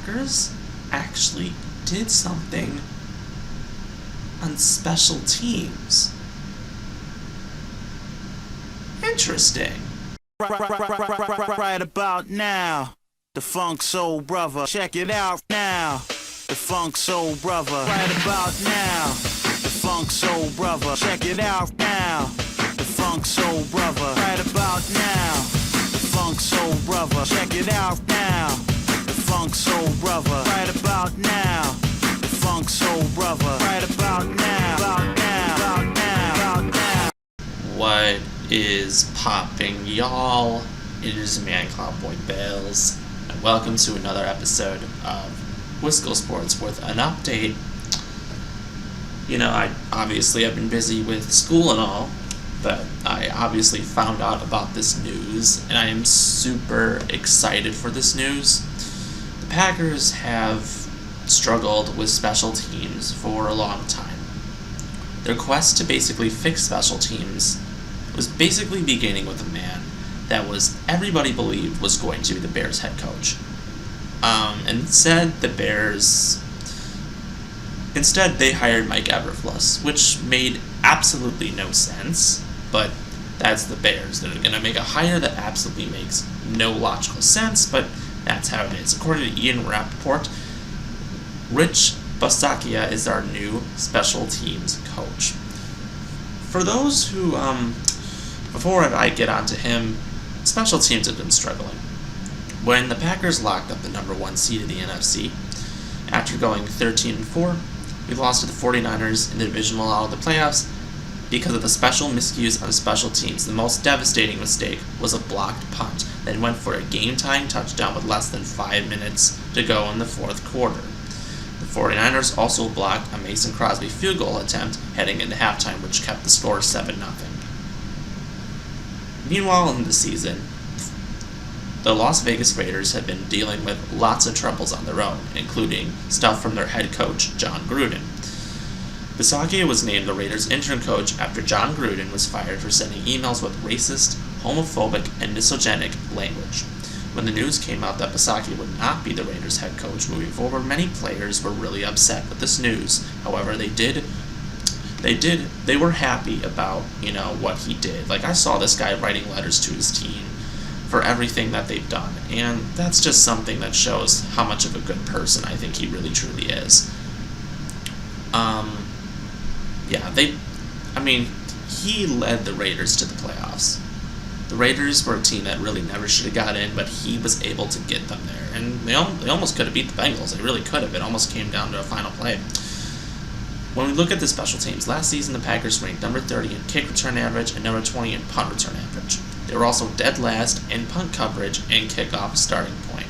Packers actually did something on special teams. Interesting. Right about now, the Funk Soul Brother. Check it out now, the Funk Soul Brother. Right about now, the Funk Soul Brother. Check it out now, the Funk Soul Brother. Right about now, the Funk Soul Brother. Check it out now, the Funk Soul Brother. Right about now, the Funk Soul Brother. Right about now, about now, about now, about now. What is popping, y'all? It is Man Cowboy Bales, and welcome to another episode of Wisco Sports with an update. You know, I've been busy with school and all, but I obviously found out about this news, and I am super excited for this news. The Packers have struggled with special teams for a long time. Their quest to basically fix special teams was basically beginning with a man that was everybody believed was going to be the Bears head coach. Instead they hired Mike Eberflus, which made absolutely no sense, but that's the Bears. They're going to make a hire that absolutely makes no logical sense, but that's how it is. According to Ian Rappaport, Rich Bisaccia is our new special teams coach. For those who, before I get on to him, special teams have been struggling. When the Packers locked up the number one seed in the NFC, after going 13-4, we lost to the 49ers in the divisional round of the playoffs because of the special miscues on special teams. The most devastating mistake was a blocked punt that went for a game-tying touchdown with less than 5 minutes to go in the fourth quarter. The 49ers also blocked a Mason Crosby field goal attempt heading into halftime, which kept the score 7-0. Meanwhile, in the season, the Las Vegas Raiders have been dealing with lots of troubles on their own, including stuff from their head coach, John Gruden. Bisaccia was named the Raiders' interim coach after John Gruden was fired for sending emails with racist, homophobic, and misogynic language. When the news came out that Bisaccia would not be the Raiders' head coach moving forward, many players were really upset with this news. However, they were happy about, what he did. Like, I saw this guy writing letters to his team for everything that they've done, and that's just something that shows how much of a good person I think he really truly is. He led the Raiders to the playoffs. The Raiders were a team that really never should have got in, but he was able to get them there, and they almost could have beat the Bengals. They really could have. It almost came down to a final play. When we look at the special teams, last season the Packers ranked number 30 in kick return average and number 20 in punt return average. They were also dead last in punt coverage and kickoff starting point.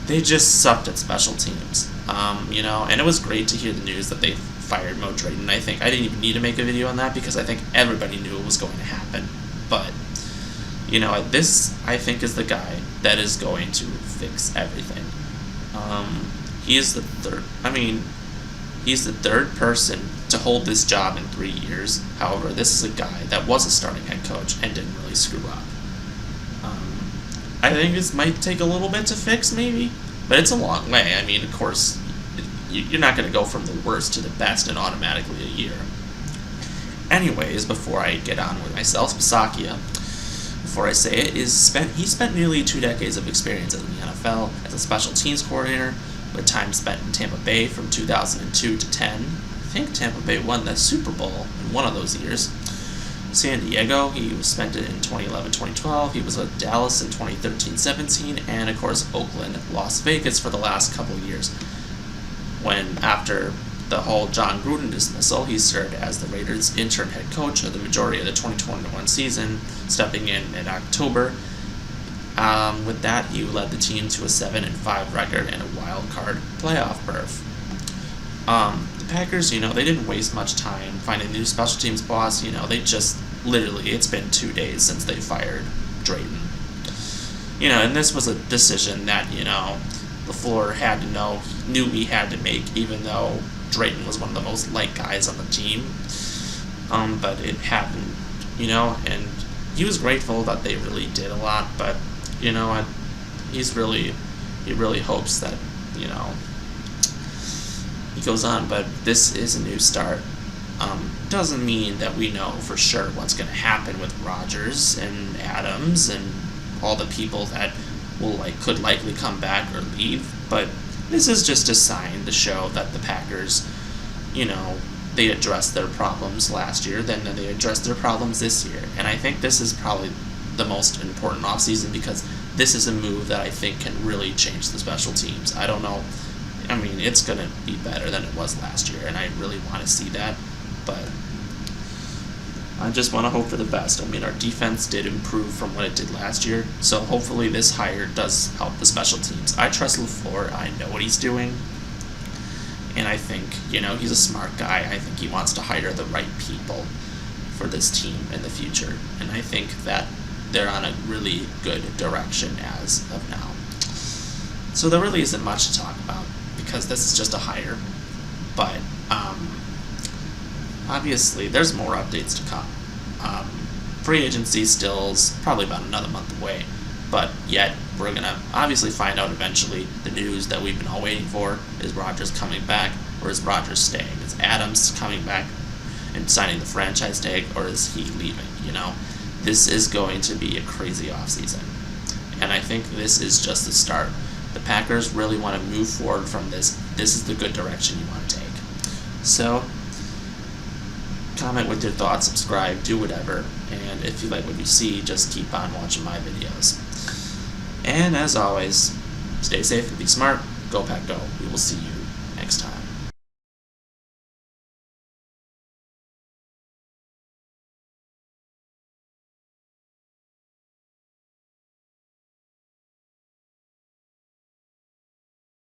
They just sucked at special teams, and it was great to hear the news that they fired Mo Drayton. I didn't even need to make a video on that because I think everybody knew it was going to happen. But, this, I think, is the guy that is going to fix everything. He's the third person to hold this job in 3 years. However, this is a guy that was a starting head coach and didn't really screw up. I think this might take a little bit to fix, maybe, but it's a long way. Of course, you're not going to go from the worst to the best in automatically a year. Anyways, before I get on with myself, Bisaccia, before I say it, he spent nearly 2 decades of experience in the NFL as a special teams coordinator, with time spent in Tampa Bay from 2002 to 10. I think Tampa Bay won the Super Bowl in one of those years. San Diego, he spent it in 2011-2012. He was with Dallas in 2013-17, and of course Oakland, Las Vegas for the last couple of years. When after the whole John Gruden dismissal, he served as the Raiders' interim head coach of the majority of the 2021 season, stepping in October. With that, he led the team to a 7-5 record and a wild card playoff berth. The Packers, they didn't waste much time finding a new special teams boss. They just literally, it's been 2 days since they fired Drayton. And this was a decision that LaFleur knew he had to make, even though Drayton was one of the most liked guys on the team. But it happened, and he was grateful that they really did a lot, but he's really he really hopes that, he goes on. But this is a new start. Doesn't mean that we know for sure what's going to happen with Rodgers and Adams and all the people that could likely come back or leave. But this is just a sign to show that the Packers, they addressed their problems last year, then they addressed their problems this year. And I think this is probably the most important offseason because this is a move that I think can really change the special teams. I don't know. I mean, it's going to be better than it was last year, and I really want to see that. But I just want to hope for the best. I mean, our defense did improve from what it did last year, so hopefully this hire does help the special teams. I trust LaFleur. I know what he's doing, and I think, he's a smart guy. I think he wants to hire the right people for this team in the future, and I think that they're on a really good direction as of now. So there really isn't much to talk about because this is just a hire, but obviously there's more updates to come. Free agency still's probably about another month away, but yet we're going to obviously find out eventually the news that we've been all waiting for. Is Rodgers coming back, or is Rodgers staying? Is Adams coming back and signing the franchise tag, or is he leaving? This is going to be a crazy offseason, and I think this is just the start. The Packers really want to move forward from this. This is the good direction you want to take. So comment with your thoughts, subscribe, do whatever, and if you like what you see, just keep on watching my videos. And as always, stay safe and be smart. Go Pack Go. We will see you